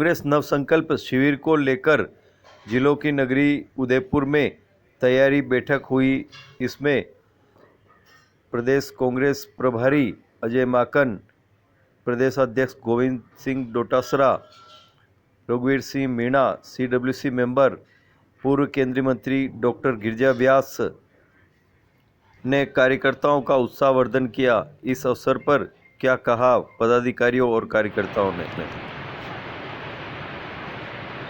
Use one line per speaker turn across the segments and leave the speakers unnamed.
कांग्रेस नवसंकल्प शिविर को लेकर जिलों की नगरी उदयपुर में तैयारी बैठक हुई। इसमें प्रदेश कांग्रेस प्रभारी अजय माकन, प्रदेश अध्यक्ष गोविंद सिंह डोटासरा, रघुवीर सिंह मीणा, CWC मेंबर, पूर्व केंद्रीय मंत्री डॉक्टर गिरिजा व्यास ने कार्यकर्ताओं का उत्साहवर्धन किया। इस अवसर पर क्या कहा पदाधिकारियों और कार्यकर्ताओं ने।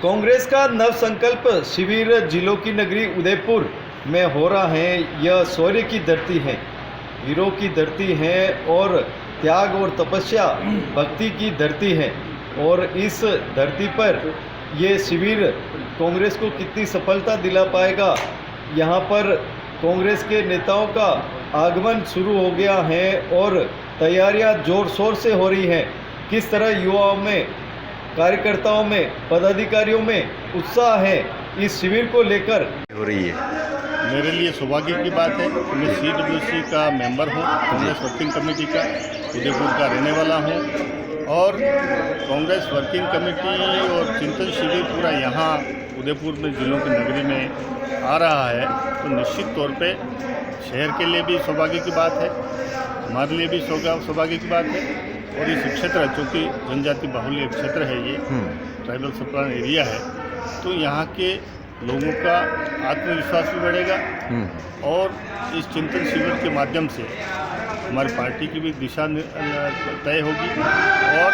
कांग्रेस का नवसंकल्प शिविर जिलों की नगरी उदयपुर में हो रहा है। यह शौर्य की धरती है, वीरों की धरती है और त्याग और तपस्या भक्ति की धरती है। और इस धरती पर ये शिविर कांग्रेस को कितनी सफलता दिला पाएगा। यहाँ पर कांग्रेस के नेताओं का आगमन शुरू हो गया है और तैयारियां जोर शोर से हो रही हैं। किस तरह युवाओं में, कार्यकर्ताओं में, पदाधिकारियों में उत्साह है इस शिविर को लेकर हो रही है।
मेरे लिए सौभाग्य की बात है कि मैं CWC का मेंबर हूँ, कांग्रेस वर्किंग कमेटी का उदयपुर का रहने वाला हूँ और कांग्रेस वर्किंग कमेटी और चिंतन शिविर पूरा यहाँ उदयपुर में जिलों की नगरी में आ रहा है। तो निश्चित तौर पे शहर के लिए भी सौभाग्य की बात है, हमारे लिए भी सौभाग्य की बात है। और इस क्षेत्र, चूँकि जनजाति बाहुल्य क्षेत्र है, ये ट्राइबल सप्लान एरिया है, तो यहाँ के लोगों का आत्मविश्वास भी बढ़ेगा और इस चिंतन शिविर के माध्यम से हमारी पार्टी की भी दिशा तय होगी और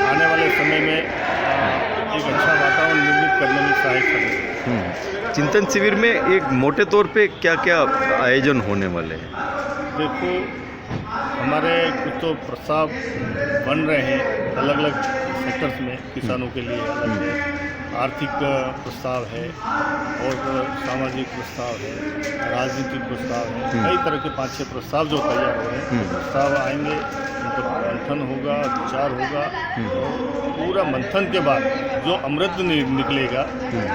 आने वाले समय में एक अच्छा वातावरण निर्मित करने में सहायक होगी।
चिंतन शिविर में एक मोटे तौर पे क्या क्या आयोजन होने वाले हैं?
देखो, हमारे कुछ तो प्रस्ताव बन रहे हैं अलग अलग सेक्टर्स में। किसानों के लिए अलग है, आर्थिक प्रस्ताव है और सामाजिक प्रस्ताव है, राजनीतिक प्रस्ताव है। कई तरह के 5-6 प्रस्ताव जो तैयार हो रहे हैं, प्रस्ताव आएंगे, उन पर मंथन होगा, विचार होगा और पूरा मंथन के बाद जो अमृत निकलेगा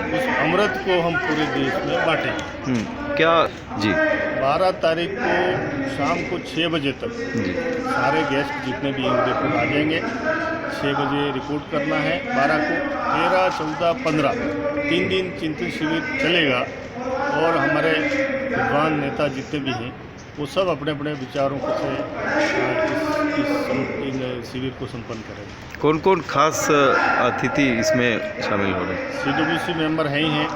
उस अमृत को हम पूरे देश में बांटेंगे।
क्या जी
12 तारीख को शाम को 6 बजे तक सारे गेस्ट जितने भी उदयपुर आ जाएंगे। 6 बजे रिपोर्ट करना है। 12 को 13, 14, 15 3 दिन चिंतन शिविर चलेगा और हमारे विद्वान नेता जितने भी हैं वो सब अपने अपने विचारों से इस शिविर को संपन्न करेंगे।
कौन कौन खास अतिथि इसमें शामिल हो रहे हैं?
CWC मेंबर हैं ही हैं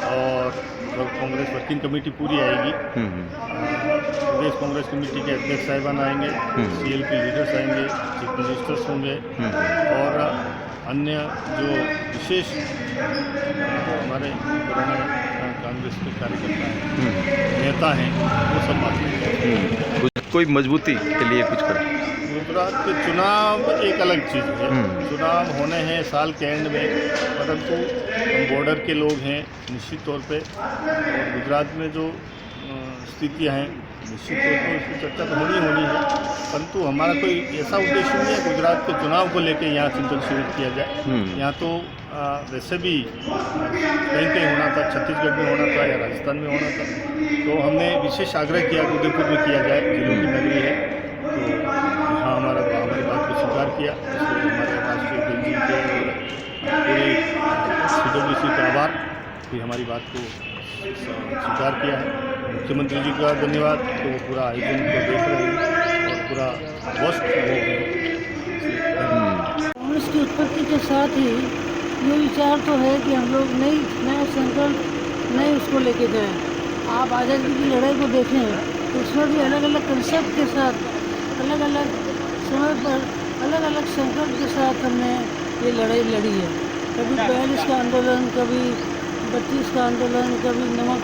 और कांग्रेस वर्किंग कमेटी पूरी आएगी। प्रदेश कांग्रेस कमेटी के अध्यक्ष साहिबान आएंगे, CL के लीडर्स आएंगे, चीफ मिनिस्टर्स होंगे और अन्य जो विशेष हमारे पुराने कांग्रेस के कार्यकर्ता हैं, नेता हैं, वो सब बात करेंगे।
कोई मजबूती के लिए कुछ करें?
गुजरात के चुनाव एक अलग चीज़ है। चुनाव होने हैं साल के एंड में, परंतु हम बॉर्डर के लोग हैं निश्चित तौर पे और गुजरात में जो स्थितियाँ हैं निश्चित तौर पर उसकी चर्चा तो होनी है। परंतु हमारा कोई ऐसा उद्देश्य नहीं है गुजरात के चुनाव को लेकर यहाँ चिंतन शिविर किया जाए। यहाँ तो वैसे भी कहीं कहीं होना था, छत्तीसगढ़ में होना था या राजस्थान में होना था, तो हमने विशेष आग्रह किया कि उदयपुर में किया जाए, जिलों की नगरी है। तो यहाँ हमारी बात को स्वीकार किया, इसलिए हमारे राष्ट्रीय अध्यक्ष जी के और पूरे CWC का आभार कि हमारी बात को स्वीकार किया है। मुख्यमंत्री जी का धन्यवाद कि वो पूरा आयोजन को देख रहे हैं और पूरा वस्त हो गए।
कांग्रेस की उत्पत्ति के साथ ही ये विचार तो है कि हम लोग नए संकल्प नए उसको लेके गए। आप आज़ादी की लड़ाई को देखें तो उसमें भी अलग अलग कंसेप्ट के साथ, अलग अलग समय पर अलग अलग संकल्प के साथ हमने ये लड़ाई लड़ी है। कभी 42 का आंदोलन, कभी 32 का आंदोलन, कभी नमक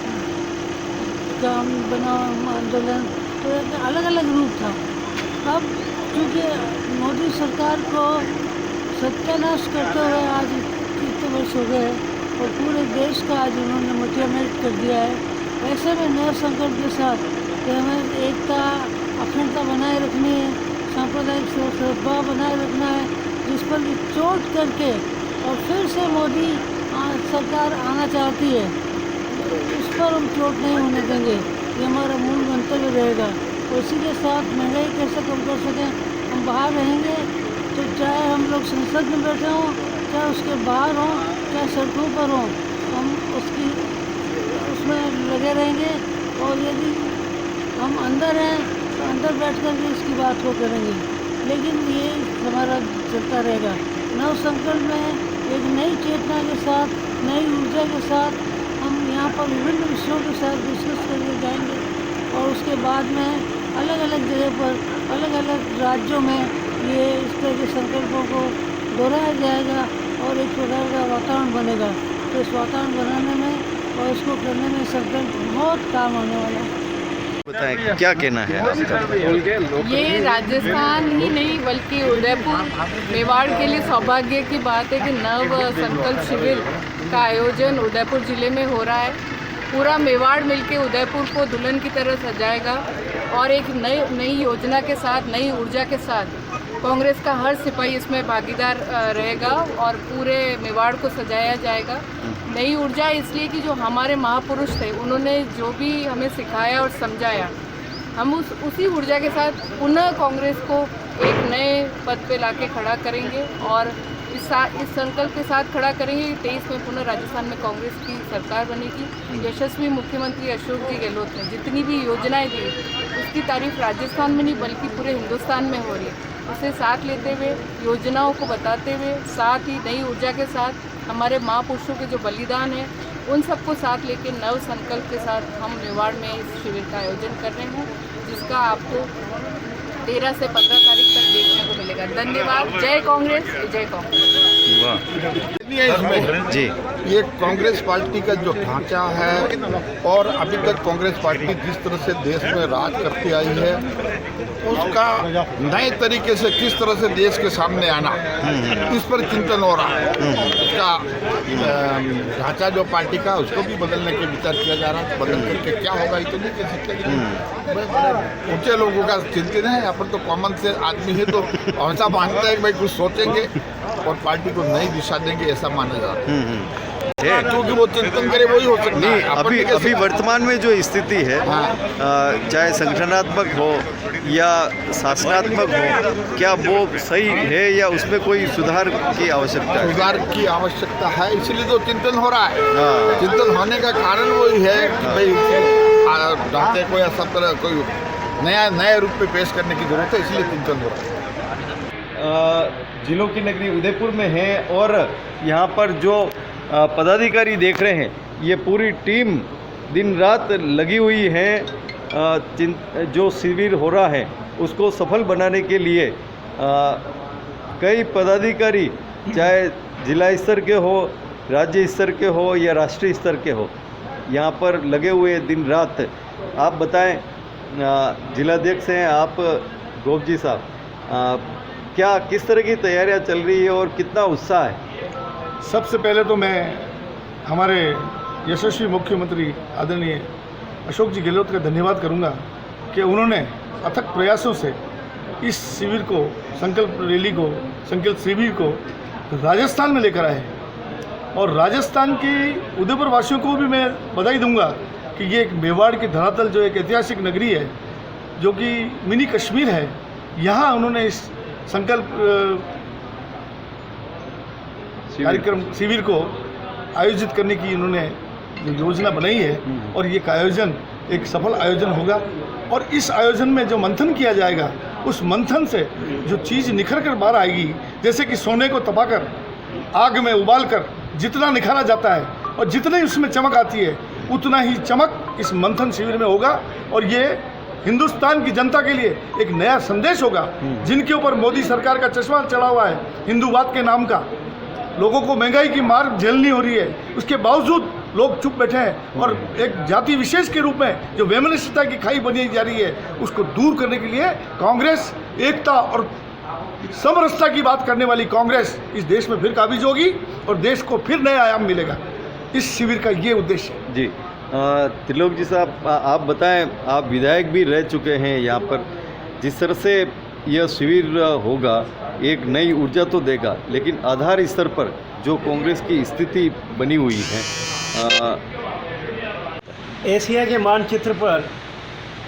का बनाम आंदोलन, तो अलग अलग रूप था। अब चूँकि मोदी सरकार को सत्यानाश करते हुए आज कितने वर्ष हो गए और पूरे देश का आज उन्होंने मोटिवेट कर दिया है। ऐसे में नए संकल्प के साथ कि हमें एकता, अखंडता बनाए रखनी है, सांप्रदायिक सद्भाव बनाए रखना है, जिस पर चोट करके और फिर से मोदी सरकार आना चाहती है, इस पर हम चोट नहीं होने देंगे। ये हमारा मूल मंतव्य रहेगा। और इसी के साथ महंगाई कैसे कम कर सकें, हम बाहर रहेंगे तो चाहे हम लोग संसद में बैठे हों, चाहे उसके बाहर हों चाहे सड़कों पर हों, हम उसमें लगे रहेंगे। और यदि हम अंदर हैं तो अंदर बैठ कर के इसकी बात को करेंगे, लेकिन ये हमारा चलता रहेगा। नव संकल्प में एक नई चेतना के साथ, नई ऊर्जा के साथ हम यहाँ पर विभिन्न विषयों के साथ डिस्कस करके जाएंगे और उसके बाद में अलग अलग जगह पर, अलग अलग राज्यों में ये इस तरह के संकल्पों को दोहराया जाएगा और एक प्रकार का वातावरण बनेगा। तो इस वातावरण बनाने में और इसको करने में संकल्प बहुत काम आने वाला है।
बताएं क्या कहना है आपका?
ये राजस्थान ही नहीं बल्कि उदयपुर मेवाड़ के लिए सौभाग्य की बात है कि नव संकल्प शिविर का आयोजन उदयपुर ज़िले में हो रहा है। पूरा मेवाड़ मिलके उदयपुर को दुल्हन की तरह सजाएगा और एक नई योजना के साथ, नई ऊर्जा के साथ कांग्रेस का हर सिपाही इसमें भागीदार रहेगा और पूरे मेवाड़ को सजाया जाएगा। नई ऊर्जा इसलिए कि जो हमारे महापुरुष थे उन्होंने जो भी हमें सिखाया और समझाया, हम उसी ऊर्जा के साथ पुनः कांग्रेस को एक नए पद पे लाके खड़ा करेंगे और इस संकल्प के साथ खड़ा करेंगे कि 23 में पुनः राजस्थान में कांग्रेस की सरकार बनेगी। यशस्वी मुख्यमंत्री अशोक जी गहलोत ने जितनी भी योजनाएं दी उसकी तारीफ राजस्थान में नहीं बल्कि पूरे हिंदुस्तान में हो रही है। उसे साथ लेते हुए, योजनाओं को बताते हुए, साथ ही नई ऊर्जा के साथ हमारे महापुरुषों के जो बलिदान है उन सबको साथ लेके नव संकल्प के साथ हम मेवाड़ में इस शिविर का आयोजन कर रहे हैं, जिसका आपको 13 से 15 तारीख तक देखने को मिलेगा। धन्यवाद। जय कांग्रेस, जय कांग्रेस।
जी,
ये कांग्रेस पार्टी का जो ढांचा है और अभी तक कांग्रेस पार्टी जिस तरह से देश में राज करती आई है उसका नए तरीके से किस तरह से देश के सामने आना, इस पर चिंतन हो रहा है। इसका ढांचा जो पार्टी का उसको भी बदलने के विचार किया जा रहा है। बदल करके क्या होगा ये तो नहीं कह सकते। ऊंचे लोगों का चिंतन है, अपन तो कॉमन से आदमी है तो ऐसा मानता है कि भाई कुछ सोचेंगे और पार्टी को नई दिशा देंगे, ऐसा माना जा रहा है। क्योंकि वो चिंतन करे वही हो सकता है।
अभी वर्तमान में जो स्थिति है, चाहे संगठनात्मक हो या शासनात्मक हो, क्या वो सही है या उसमें कोई सुधार की आवश्यकता है?
सुधार की आवश्यकता है, इसलिए तो चिंतन हो रहा है। चिंतन होने का कारण वही है कि भाई ढांचे को या सब तरह कोई नया रूप में पेश करने की जरूरत है, इसलिए चिंतन हो रहा है।
जिलों की नगरी उदयपुर में है और यहाँ पर जो पदाधिकारी देख रहे हैं, ये पूरी टीम दिन रात लगी हुई है। जो शिविर हो रहा है उसको सफल बनाने के लिए कई पदाधिकारी, चाहे जिला स्तर के हो, राज्य स्तर के हो या राष्ट्रीय स्तर के हो, यहाँ पर लगे हुए दिन रात। आप बताएं, जिलाध्यक्ष हैं आप गोप जी साहब, क्या किस तरह की तैयारियां चल रही है और कितना उत्साह है?
सबसे पहले तो मैं हमारे यशस्वी मुख्यमंत्री आदरणीय अशोक जी गहलोत का धन्यवाद करूंगा कि उन्होंने अथक प्रयासों से इस शिविर को, संकल्प रैली को, संकल्प शिविर को राजस्थान में लेकर आए। और राजस्थान की उदयपुर वासियों को भी मैं बधाई दूंगा कि ये एक मेवाड़ की धरातल, जो एक ऐतिहासिक नगरी है, जो कि मिनी कश्मीर है, यहाँ उन्होंने इस संकल्प कार्यक्रम शिविर को आयोजित करने की उन्होंने जो योजना बनाई है और ये आयोजन एक सफल आयोजन होगा। और इस आयोजन में जो मंथन किया जाएगा, उस मंथन से जो चीज़ निखर कर बाहर आएगी, जैसे कि सोने को तपाकर आग में उबाल कर जितना निखारा जाता है और जितनी उसमें चमक आती है, उतना ही चमक इस मंथन शिविर में होगा। और ये हिंदुस्तान की जनता के लिए एक नया संदेश होगा, जिनके ऊपर मोदी सरकार का चश्मा चढ़ा हुआ है, हिंदूवाद के नाम का। लोगों को महंगाई की मार झेलनी हो रही है, उसके बावजूद लोग चुप बैठे हैं और एक जाति विशेष के रूप में जो वैमनस्यता की खाई बनी जा रही है, उसको दूर करने के लिए कांग्रेस, एकता और समरसता की बात करने वाली कांग्रेस इस देश में फिर काबिज होगी और देश को फिर नया आयाम मिलेगा। इस शिविर का ये उद्देश्य है।
जी, त्रिलोक जी साहब, आप बताएं, आप विधायक भी रह चुके हैं यहाँ पर। जिस तरह से यह शिविर होगा, एक नई ऊर्जा तो देगा, लेकिन आधार स्तर पर जो कांग्रेस की स्थिति बनी हुई है,
एशिया के मानचित्र पर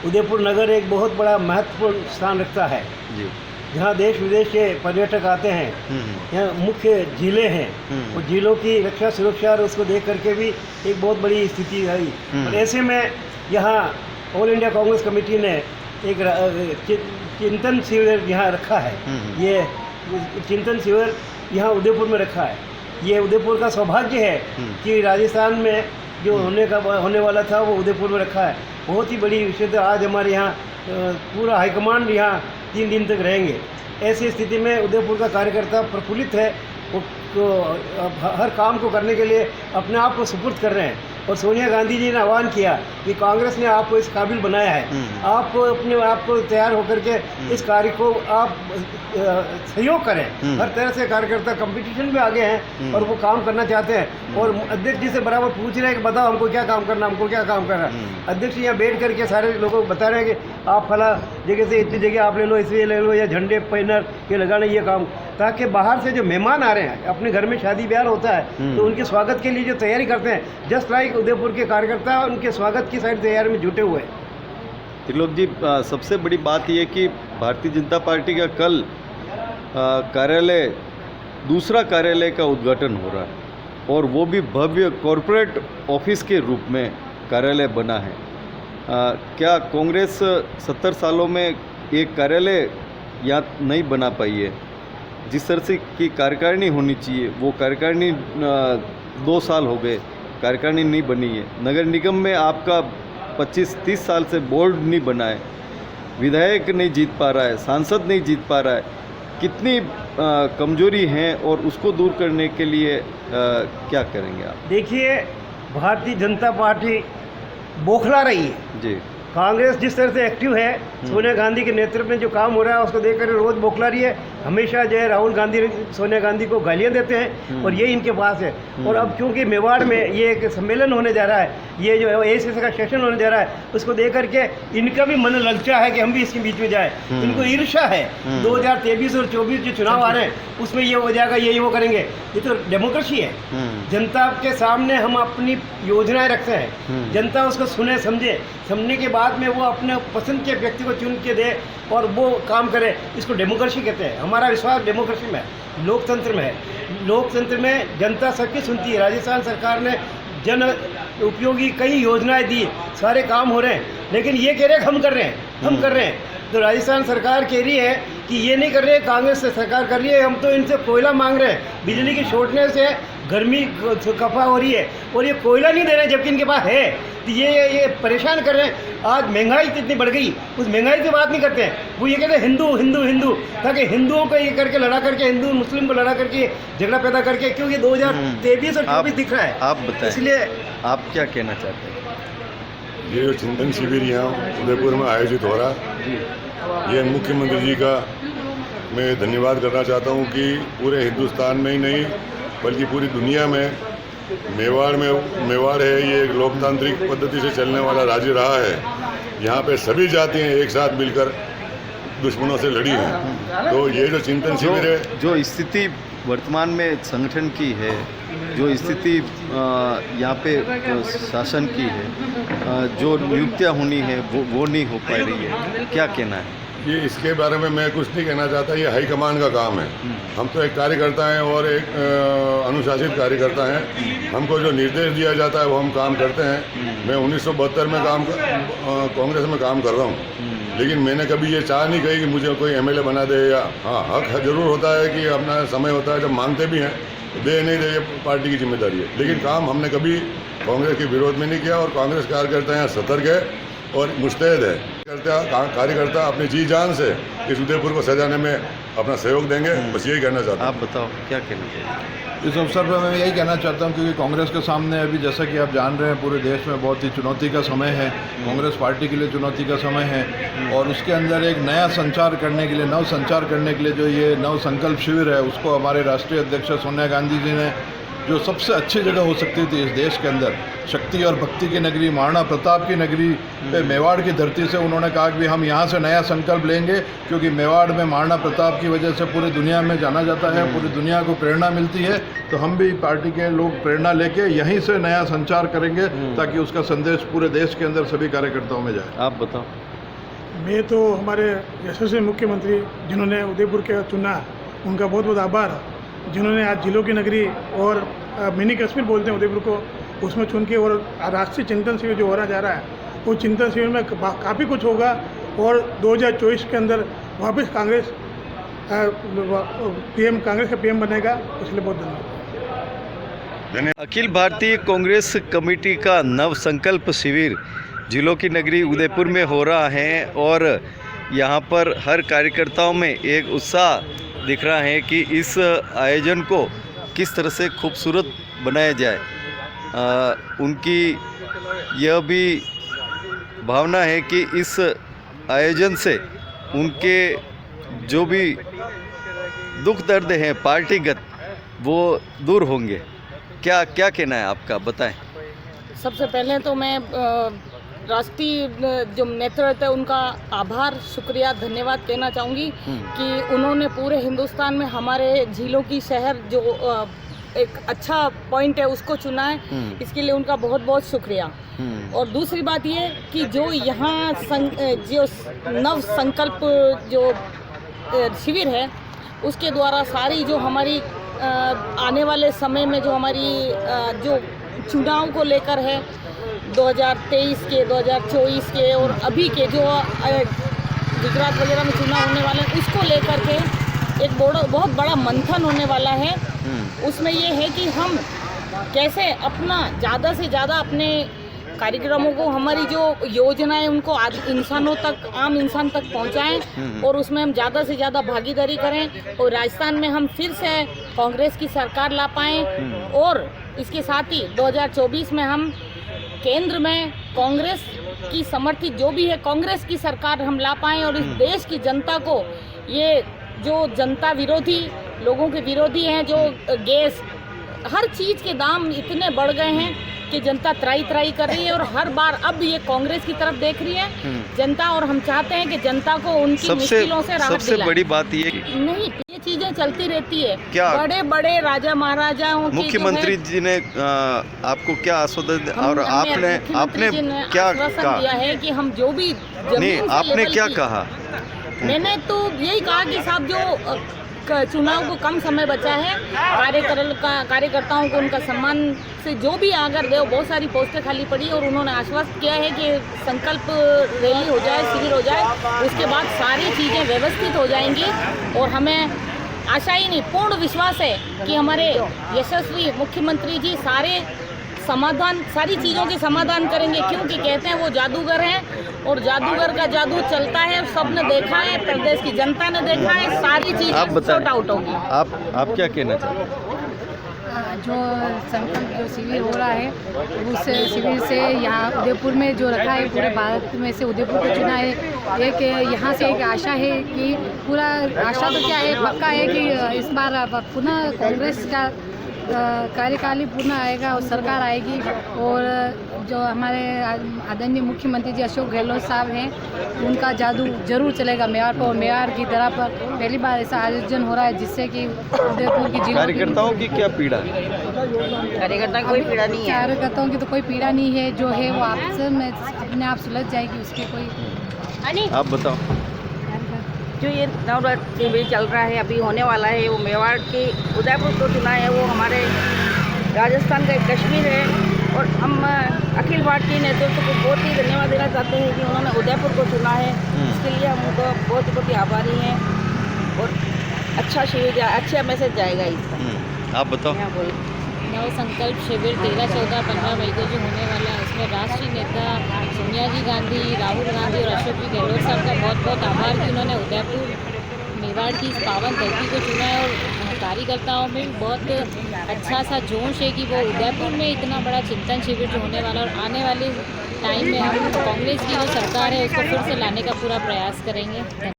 उदयपुर नगर एक बहुत बड़ा महत्वपूर्ण स्थान रखता है।
जी,
जहाँ देश विदेश के पर्यटक आते हैं, यहाँ मुख्य झीलें हैं, और झीलों की रक्षा सुरक्षा और उसको देख करके भी एक बहुत बड़ी स्थिति आई। और ऐसे में यहाँ ऑल इंडिया कांग्रेस कमेटी ने एक चिंतन शिविर यहाँ रखा है। ये चिंतन शिविर यहाँ उदयपुर में रखा है। ये उदयपुर का सौभाग्य है कि राजस्थान में जो होने वाला था वो उदयपुर में रखा है। बहुत ही बड़ी विषय। तो आज हमारे यहाँ पूरा हाईकमांड यहाँ 3 दिन तक रहेंगे। ऐसी स्थिति में उदयपुर का कार्यकर्ता प्रफुल्लित है, वो हर काम को करने के लिए अपने आप को सुपुर्द कर रहे हैं। और सोनिया गांधी जी ने आह्वान किया कि कांग्रेस ने आपको इस काबिल बनाया है, आप अपने आप को तैयार होकर के इस कार्य को आप सहयोग करें। हर तरह से कार्यकर्ता कंपटीशन में आगे हैं और वो काम करना चाहते हैं। और अध्यक्ष जी से बराबर पूछ रहे हैं कि बताओ हमको क्या काम करना, हमको क्या काम करना। अध्यक्ष जी यहाँ बैठ करके सारे लोगों को बता रहे हैं कि आप फला जगह से इतनी जगह आप ले लो, इसलिए ले लो, या झंडे बैनर ये लगाना, ये काम, ताकि बाहर से जो मेहमान आ रहे हैं, अपने घर में शादी ब्याह होता है तो उनके स्वागत के लिए जो तैयारी करते हैं, जस्ट लाइक उदयपुर के कार्यकर्ता उनके स्वागत की सारी तैयारी में जुटे हुए हैं।
त्रिलोक जी, सबसे बड़ी बात यह कि भारतीय जनता पार्टी का कल कार्यालय, दूसरा कार्यालय का उद्घाटन हो रहा है, और वो भी भव्य कॉरपोरेट ऑफिस के रूप में कार्यालय बना है। क्या कांग्रेस 70 सालों में एक कार्यालय या नहीं बना पाई है? जिस तरह से की कार्यकारिणी होनी चाहिए, वो कार्यकारिणी 2 साल हो गए, कार्यकारिणी नहीं बनी है। नगर निगम में आपका 25-30 साल से बोर्ड नहीं बना है, विधायक नहीं जीत पा रहा है, सांसद नहीं जीत पा रहा है। कितनी कमजोरी हैं और उसको दूर करने के लिए क्या करेंगे आप?
देखिए, भारतीय जनता पार्टी बौखला रही है
जी।
कांग्रेस जिस तरह से एक्टिव है, सोनिया गांधी के नेतृत्व में जो काम हो रहा है उसको देखकर रोज बौखला रही है। हमेशा जो है राहुल गांधी सोनिया गांधी को गालियां देते हैं और ये इनके पास है। और अब क्योंकि मेवाड़ में ये एक सम्मेलन होने जा रहा है, ये जो AICC का सेशन होने जा रहा है, उसको देख करके इनका भी मन ललचा है कि हम भी इसके बीच में जाए। इनको ईर्ष्या है। 2023 और 24 जो चुनाव आ रहे हैं उसमें ये हो जाएगा, ये वो करेंगे। ये तो डेमोक्रेसी है। जनता के सामने हम अपनी योजनाएं रखते हैं, जनता उसको सुने, समझने के बाद में वो अपने पसंद के व्यक्ति को चुन के दे और वो काम करे। इसको डेमोक्रेसी कहते हैं। हमारा विश्वास डेमोक्रेसी में है, लोकतंत्र में है। लोकतंत्र में जनता सबकी सुनती है। राजस्थान सरकार ने जन उपयोगी कई योजनाएं दी, सारे काम हो रहे हैं, लेकिन ये कह रहे हैं हम कर रहे हैं, हम कर रहे हैं। तो राजस्थान सरकार कह रही है कि ये नहीं कर रहे, कांग्रेस सरकार कर रही है, हम तो इनसे कोयला मांग रहे हैं। बिजली की शॉर्टनेस है, गर्मी खफा हो रही है और ये कोयला नहीं दे रहे हैं जबकि इनके पास है। तो ये परेशान कर रहे हैं। आज महंगाई इतनी बढ़ गई, उस महंगाई की बात नहीं करते हैं। वो ये कहते हैं हिंदू हिंदू हिंदू, ताकि हिंदुओं को ये करके लड़ा करके, हिंदू मुस्लिम को लड़ा करके झगड़ा पैदा करके, क्योंकि 2023 और 24 दिख रहा है।
आप बताएं,
इसलिए
आप क्या कहना चाहते हैं?
ये जो चिंतन शिविर यहाँ उदयपुर में आयोजित हो रहा है, ये मुख्यमंत्री जी का मैं धन्यवाद करना चाहता हूँ कि पूरे हिंदुस्तान में ही नहीं बल्कि पूरी दुनिया में मेवाड़ है, ये एक लोकतांत्रिक पद्धति से चलने वाला राज्य रहा है। यहाँ पे सभी जातियाँ एक साथ मिलकर दुश्मनों से लड़ी हैं। तो ये जो चिंतन शिविर है,
जो स्थिति वर्तमान में संगठन की है, जो स्थिति यहाँ पे शासन की है, जो नियुक्तियाँ होनी है वो नहीं हो पा रही है, क्या कहना है?
ये इसके बारे में मैं कुछ नहीं कहना चाहता। ये हाईकमान का काम है। हम तो एक कार्यकर्ता हैं और एक अनुशासित कार्यकर्ता हैं। हमको जो निर्देश दिया जाता है वो हम काम करते हैं। मैं 1972 में कांग्रेस में काम कर रहा हूँ, लेकिन मैंने कभी ये चाह नहीं कही कि मुझे कोई MLA बना दे। या हाँ, हक जरूर होता है कि अपना समय होता है जब मांगते भी हैं, दे नहीं दे, ये पार्टी की जिम्मेदारी है। लेकिन काम हमने कभी कांग्रेस के विरोध में नहीं किया और कांग्रेस कार्यकर्ता यहाँ सतर्क है और मुस्तैद है। कार्यकर्ता अपनी जी जान से इस उदयपुर को सजाने में अपना सहयोग देंगे। बस यही कहना चाहता हूँ।
आप बताओ क्या कहना चाहिए?
इस अवसर पर मैं यही कहना चाहता हूं क्योंकि कांग्रेस के सामने अभी जैसा कि आप जान रहे हैं पूरे देश में बहुत ही चुनौती का समय है। कांग्रेस पार्टी के लिए चुनौती का समय है और उसके अंदर एक नया संचार करने के लिए, नव संचार करने के लिए जो ये नव संकल्प शिविर है, उसको हमारे राष्ट्रीय अध्यक्ष सोनिया गांधी जी ने जो सबसे अच्छी जगह हो सकती थी इस देश के अंदर, शक्ति और भक्ति की नगरी, महाराणा प्रताप की नगरी पे मेवाड़ की धरती से उन्होंने कहा कि हम यहाँ से नया संकल्प लेंगे, क्योंकि मेवाड़ में महाराणा प्रताप की वजह से पूरी दुनिया में जाना जाता है, पूरी दुनिया को प्रेरणा मिलती है। तो हम भी पार्टी के लोग प्रेरणा लेके यहीं से नया संचार करेंगे ताकि उसका संदेश पूरे देश के अंदर सभी कार्यकर्ताओं में जाए।
आप बताओ।
मैं तो हमारे यशस्वी मुख्यमंत्री जिन्होंने उदयपुर के चुना, उनका बहुत बहुत आभार, जिन्होंने आज जिलों की नगरी और मिनी कश्मीर बोलते हैं उदयपुर को, उसमें चुन के और राष्ट्रीय चिंतन शिविर जो हो रहा जा रहा है, वो चिंतन शिविर में काफ़ी कुछ होगा और 2024 के अंदर वापस कांग्रेस कांग्रेस का पीएम बनेगा। इसलिए बहुत धन्यवाद।
अखिल भारतीय कांग्रेस कमेटी का नव संकल्प शिविर जिलों की नगरी उदयपुर में हो रहा है और यहाँ पर हर कार्यकर्ताओं में एक उत्साह दिख रहा है कि इस आयोजन को किस तरह से खूबसूरत बनाया जाए। उनकी यह भी भावना है कि इस आयोजन से उनके जो भी दुख दर्द हैं पार्टीगत वो दूर होंगे। क्या क्या कहना है आपका, बताएं।
सबसे पहले तो मैं राष्ट्रीय जो नेतृत्व है उनका आभार, शुक्रिया, धन्यवाद कहना चाहूँगी कि उन्होंने पूरे हिंदुस्तान में हमारे झीलों की शहर जो एक अच्छा पॉइंट है उसको चुना है। इसके लिए उनका बहुत बहुत शुक्रिया। और दूसरी बात ये कि जो यहाँ जो नव संकल्प जो शिविर है उसके द्वारा सारी जो हमारी आने वाले समय में जो हमारी जो चुनाव को लेकर है 2023 के, 2024 के और अभी के जो गुजरात वगैरह में चुनाव होने वाले हैं उसको लेकर के एक बहुत बड़ा मंथन होने वाला है। उसमें ये है कि हम कैसे अपना ज़्यादा से ज़्यादा अपने कार्यक्रमों को, हमारी जो योजनाएं उनको इंसानों तक, आम इंसान तक पहुंचाएं और उसमें हम ज़्यादा से ज़्यादा भागीदारी करें और राजस्थान में हम फिर से कांग्रेस की सरकार ला पाएं और इसके साथ ही 2024 में हम केंद्र में कांग्रेस की समर्थित जो भी है कांग्रेस की सरकार हम ला पाएं और इस देश की जनता को, ये जो जनता विरोधी लोगों के विरोधी हैं, जो गैस हर चीज़ के दाम इतने बढ़ गए हैं कि जनता त्राई कर रही है और हर बार अब ये कांग्रेस की तरफ देख रही है जनता और हम चाहते हैं कि जनता को उनकी मुश्किलों से राहत
सबसे बड़ी बात ये
नहीं, ये चीजें चलती रहती है।
क्या
बड़े बड़े राजा महाराजाओं की
मुख्यमंत्री जी ने आपको क्या आश्वासन और आपने क्या
दिया है कि हम जो भी
नहीं, आपने क्या कहा?
मैंने तो यही कहा कि साहब जो चुनाव को कम समय बचा है, कार्यकर्ताओं को उनका सम्मान से जो भी आकर दे, बहुत सारी पोस्टें खाली पड़ी और उन्होंने आश्वस्त किया है कि संकल्प रैली हो जाए, शिविर हो जाए, उसके बाद सारी चीज़ें व्यवस्थित हो जाएंगी और हमें आशा ही नहीं, पूर्ण विश्वास है कि हमारे यशस्वी मुख्यमंत्री जी सारी चीज़ों के समाधान करेंगे, क्योंकि कहते हैं वो जादूगर हैं और जादूगर का जादू चलता है, सबने देखा है, प्रदेश की जनता ने देखा है, सारी चीज़ें सॉर्ट आउट होगी।
आप क्या कहना चाहते हैं?
जो संकल्प जो शिविर हो रहा है उस शिविर से यहाँ उदयपुर में जो रखा है, पूरे भारत में से उदयपुर को चुना है। एक यहाँ से एक आशा है कि पूरा आशा तो क्या है, पक्का है कि इस बार पुनः कांग्रेस का कार्यकाल ही पुनः आएगा और सरकार आएगी और जो हमारे आदरणीय मुख्यमंत्री जी अशोक गहलोत साहब हैं उनका जादू जरूर चलेगा मेवाड़ पर। और मेवाड़ की तरह पर पहली बार ऐसा आयोजन हो रहा है जिससे कि उदयपुर की जिलों
कार्यकर्ताओं की क्या पीड़ा?
कार्यकर्ता की कोई पीड़ा नहीं है।
कार्यकर्ताओं की तो कोई पीड़ा नहीं है, जो है वो आपसे में अपने आप सुलझ जाएगी, उसके कोई।
आप बताओ।
जो ये नवरात्र शिविर चल रहा है, अभी होने वाला है, वो मेवाड़ के उदयपुर को चुना है, वो हमारे राजस्थान का एक कश्मीर है और हम अखिल भारतीय नेतृत्व को बहुत ही धन्यवाद देना चाहते हैं कि उन्होंने उदयपुर को चुना है। इसके लिए हम उनको बहुत ही आभारी हैं और अच्छा शिविर, अच्छा मैसेज जाएगा इसका।
आप बताओ।
नव संकल्प शिविर 13, 14, 15 मई को जो होने वाला है उसमें राष्ट्रीय नेता सोनिया जी गांधी, राहुल गांधी और अशोक जी गहलोत साहब का बहुत बहुत आभार कि उन्होंने उदयपुर मेवाड़ की इस पावन धरती को चुना है और कार्यकर्ताओं में बहुत अच्छा सा जोश है कि वो उदयपुर में इतना बड़ा चिंतन शिविर जो होने वाला और आने वाले टाइम में हम कांग्रेस की जो सरकार है उसको फिर से लाने का पूरा प्रयास करेंगे।